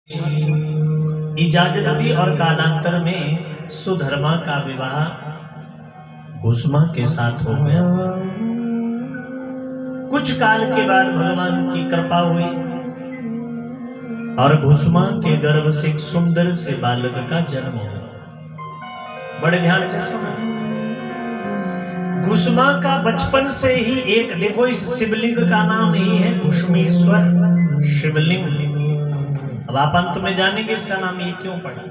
इजाजत दी और कालांतर में सुधर्मा का विवाह भूष्मा के साथ हो गया। कुछ काल के बाद भगवान की कृपा हुई और भूष्मा के गर्भ से एक सुंदर से बालक का जन्म हुआ। बड़े ध्यान से सुना। भूष्मा का बचपन से ही एक, देखो इस शिवलिंग का नाम ही है भूष्मेश्वर शिवलिंग। अब आप अंत में जानेंगे इसका नाम ये क्यों पड़ा।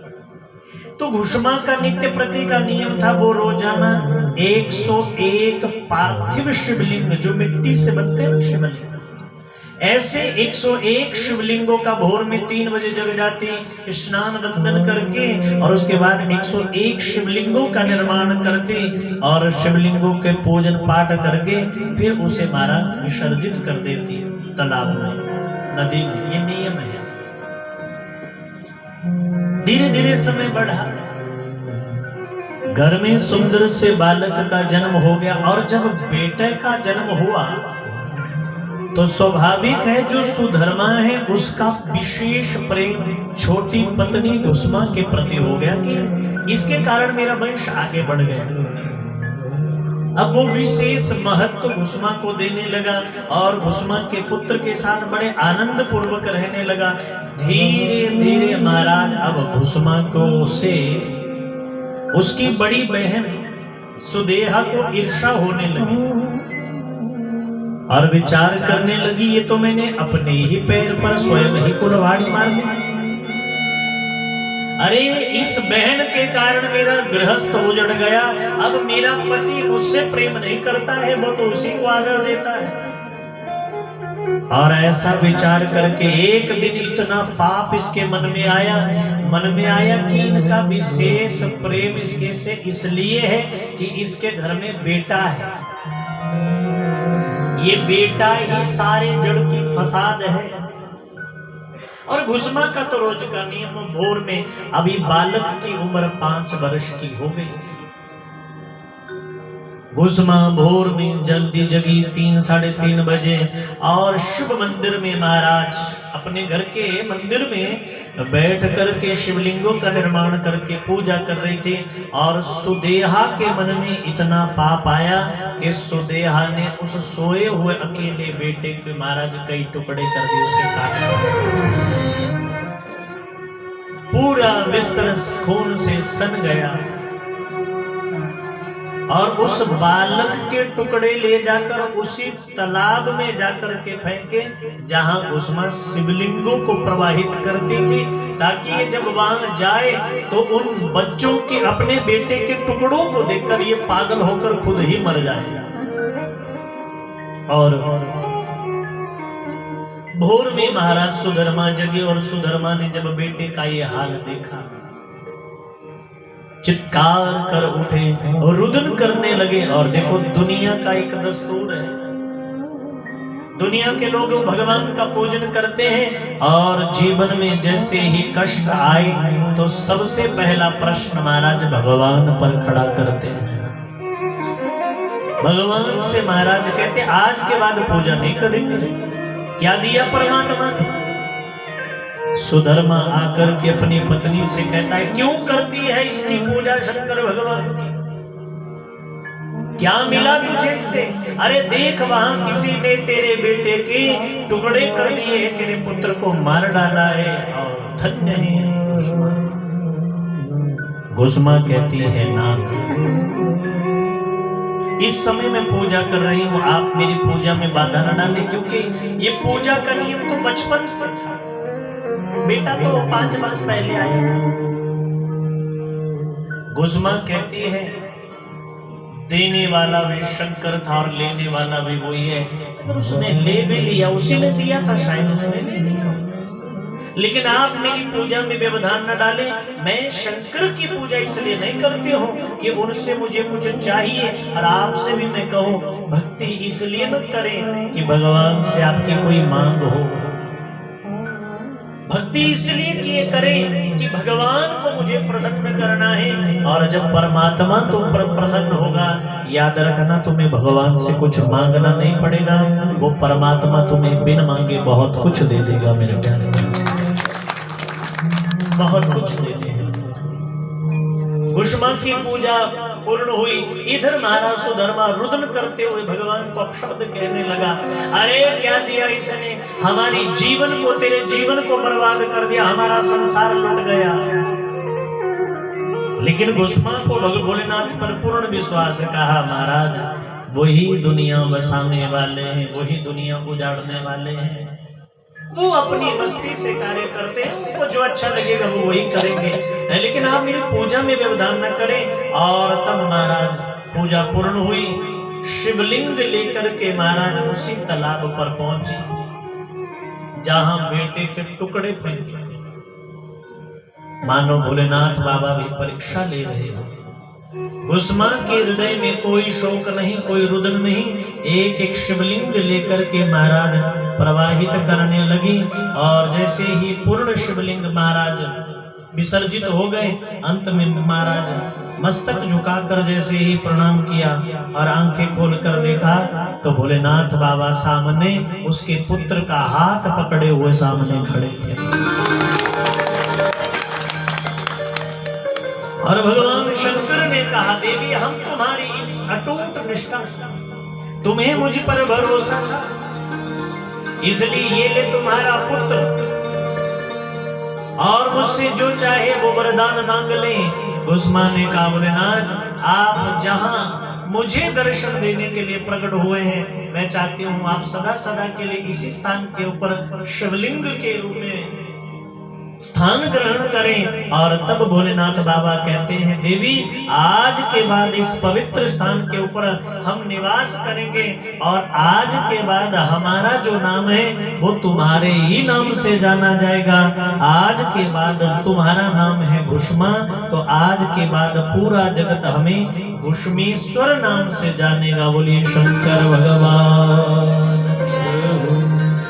तो भूष्मा का नित्य प्रति का नियम था, वो रोजाना 101 पार्थिव शिवलिंग जो मिट्टी से बनते हैं ना शिवलिंग, ऐसे 101 शिवलिंगों का भोर में 3 बजे जग जाती, स्नान वंदन करके और उसके बाद 101 शिवलिंगों का निर्माण करते और शिवलिंगों के पूजन पाठ करके फिर उसे मारा विसर्जित कर देती तालाब में, नदी में। ये नियम है। धीरे धीरे समय बढ़ा, घर में सुंदर से बालक का जन्म हो गया और जब बेटे का जन्म हुआ तो स्वाभाविक है जो सुधर्मा है उसका विशेष प्रेम छोटी पत्नी भूष्मा के प्रति हो गया कि इसके कारण मेरा वंश आगे बढ़ गया। अब वो विशेष महत्व भूष्मा को देने लगा और भूष्मा के पुत्र के साथ बड़े आनंद पूर्वक रहने लगा। धीरे धीरे महाराज अब भूष्मा को से उसकी बड़ी बहन सुदेहा को ईर्ष्या होने लगी और विचार करने लगी ये तो मैंने अपने ही पैर पर स्वयं ही कुल्हाड़ी मार दी। अरे इस बहन के कारण मेरा गृहस्थ उजड़ गया, अब मेरा पति मुझसे प्रेम नहीं करता है, वो तो उसी को आदर देता है। और ऐसा विचार करके एक दिन इतना पाप इसके मन में आया कि इनका विशेष प्रेम इसके से इसलिए है कि इसके घर में बेटा है, ये बेटा ही सारे जड़ की फसाद है। और भूष्मा का तो रोज का नियम, भोर में अभी बालक की उम्र 5 वर्ष की हो गई थी। भूष्मा भोर में जल्दी जगी 3-3:30 बजे और शिव मंदिर में महाराज अपने घर के मंदिर में बैठ करके शिवलिंगों का निर्माण करके पूजा कर रही थी। और सुदेहा के मन में इतना पाप आया कि सुदेहा ने उस सोए हुए अकेले बेटे के महाराज कई टुकड़े कर दिए, उसे काट पूरा बिस्तर खून से सन गया और उस बालक के टुकड़े ले जाकर उसी तालाब में जाकर के फेंके जहां भूष्मा शिवलिंगों को प्रवाहित करती थी, ताकि ये जब वहां जाए तो उन बच्चों के अपने बेटे के टुकड़ों को देखकर ये पागल होकर खुद ही मर जाए। और भोर में महाराज सुधर्मा जगे और सुधर्मा ने जब बेटे का ये हाल देखा चित्कार कर उठे और रुदन करने लगे। और देखो दुनिया का एक दस्तूर है, दुनिया के लोग भगवान का पूजन करते हैं और जीवन में जैसे ही कष्ट आए तो सबसे पहला प्रश्न महाराज भगवान पर खड़ा करते हैं। भगवान से महाराज कहते आज के बाद पूजा नहीं करेंगे, क्या दिया परमात्मा ने। सुधर्मा आकर के अपनी पत्नी से कहता है क्यों करती है इसकी पूजा शंकर भगवान की, क्या मिला तुझे इससे। अरे देख वहां किसी ने तेरे बेटे के टुकड़े कर दिए हैं, तेरे पुत्र को मार डाला है और धन्य है। भूष्मा कहती है नाथ इस समय मैं पूजा कर रही हूं, आप मेरी पूजा में बाधा न डालें, क्योंकि ये पूजा का नियम तो बचपन से था, बेटा तो 5 वर्ष पहले आया था। भूष्मा कहती है देने वाला भी शंकर था और लेने वाला भी वही है। अगर उसने ले भी लिया, उसी ने दिया था, शायद उसने ले लिया, लेकिन आप मेरी पूजा में व्यवधान न डालें। मैं शंकर की पूजा इसलिए नहीं करती हूँ कि उनसे मुझे कुछ चाहिए, और आपसे भी मैं कहूँ भक्ति इसलिए न करें कि भगवान से आपकी कोई मांग हो, भक्ति इसलिए किए करें कि भगवान को मुझे प्रसन्न करना है। और जब परमात्मा तुम पर प्रसन्न होगा, याद रखना तुम्हें भगवान से कुछ मांगना नहीं पड़ेगा, वो परमात्मा तुम्हें बिन मांगे बहुत कुछ दे देगा मेरे प्यारे। बहुत कुछ देते हैं। घुष्मा की पूजा पूर्ण हुई। इधर महाराज सुधर्मा रुदन करते हुए भगवान को अपशब्द कहने लगा, अरे क्या दिया इसने, हमारी जीवन को, तेरे जीवन को बर्बाद कर दिया, हमारा संसार लुट गया। लेकिन घुष्मा को भोलेनाथ पर पूर्ण विश्वास, कहा महाराज वही दुनिया बसाने वाले हैं, वही दुनिया उजाड़ने वाले हैं, वो अपनी मस्ती से कार्य करते हैं, उनको जो अच्छा लगेगा वो वही करेंगे, लेकिन आप मेरी पूजा में व्यवधान न करें। और तब महाराज पूजा पूर्ण हुई। शिवलिंग लेकर के महाराज उसी तालाब पर पहुंचे जहां बेटे के टुकड़े फेंके। मानो भोलेनाथ बाबा भी परीक्षा ले रहे हो। घुष्मा के हृदय में कोई शोक नहीं, कोई रुदन नहीं। एक एक शिवलिंग लेकर के महाराज प्रवाहित करने लगी और जैसे ही पूर्ण शिवलिंग महाराज विसर्जित हो गए, अंत में महाराज मस्तक झुकाकर जैसे ही प्रणाम किया और आंखें खोलकर देखा तो भोलेनाथ बाबा सामने उसके पुत्र का हाथ पकड़े हुए सामने खड़े थे। और भगवान शंकर ने कहा, देवी हम तुम्हारी इस अटूट निष्ठा से, तुम्हें मुझ पर भरोसा था, इसलिए ये ले तुम्हारा पुत्र और मुझसे जो चाहे वो वरदान मांग ले। घुष्मा ने कहा, भोलेनाथ आप जहां मुझे दर्शन देने के लिए प्रकट हुए हैं, मैं चाहती हूँ आप सदा सदा के लिए इसी स्थान के ऊपर शिवलिंग के रूप में स्थान ग्रहण करें। और तब भोलेनाथ बाबा कहते हैं, देवी आज के बाद इस पवित्र स्थान के ऊपर हम निवास करेंगे और आज के बाद हमारा जो नाम है वो तुम्हारे ही नाम से जाना जाएगा। आज के बाद तुम्हारा नाम है घुष्मा, तो आज के बाद पूरा जगत हमें घुष्मेश्वर नाम से जानेगा। बोलिए शंकर भगवान।